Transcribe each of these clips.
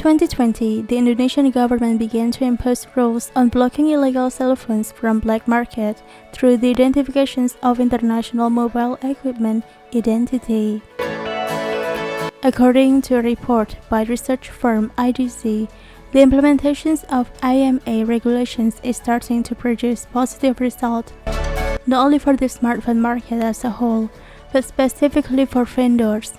2020, the Indonesian government began to impose rules on blocking illegal cell phones from black market through the identifications of international mobile equipment identity. According to a report by research firm IDC, the implementations of IMEI regulations is starting to produce positive results, not only for the smartphone market as a whole, but specifically for vendors.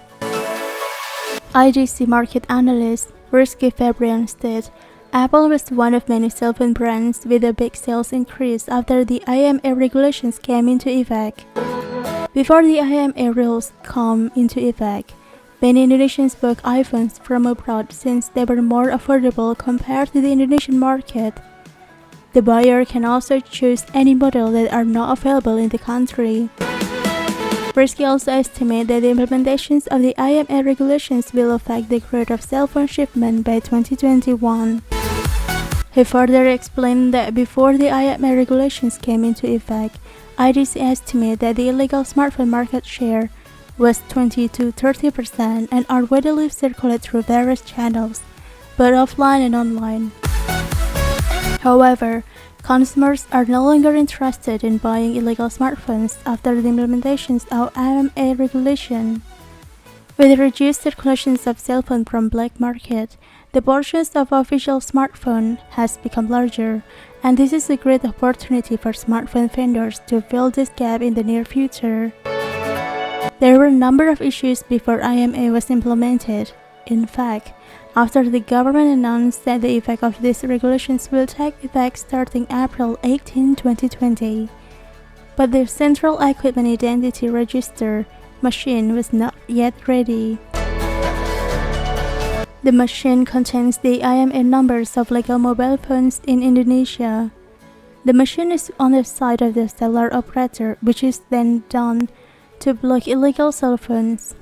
IDC Market Analyst Febrian stated, Apple was one of many cell phone brands with a big sales increase after the IMEI regulations came into effect. Before the IMEI rules come into effect, many Indonesians bought iPhones from abroad since they were more affordable compared to the Indonesian market. The buyer can also choose any model that are not available in the country. Brisky also estimates that the implementations of the IMEI regulations will affect the growth of cell phone shipment by 2021. He further explained that before the IMEI regulations came into effect, IDC estimated that the illegal smartphone market share was 20 to 30% and are widely circulated through various channels, both offline and online. However, consumers are no longer interested in buying illegal smartphones after the implementations of IMEI regulation. With reduced circulations of cell phones from black market, the portions of official smartphone has become larger, and this is a great opportunity for smartphone vendors to fill this gap in the near future. There were a number of issues before IMEI was implemented. In fact, after the government announced that the effect of these regulations will take effect starting April 18, 2020, but the Central Equipment Identity Register machine was not yet ready. The machine contains the IMEI numbers of legal mobile phones in Indonesia. The machine is on the side of the cellular operator, which is then done to block illegal cell phones.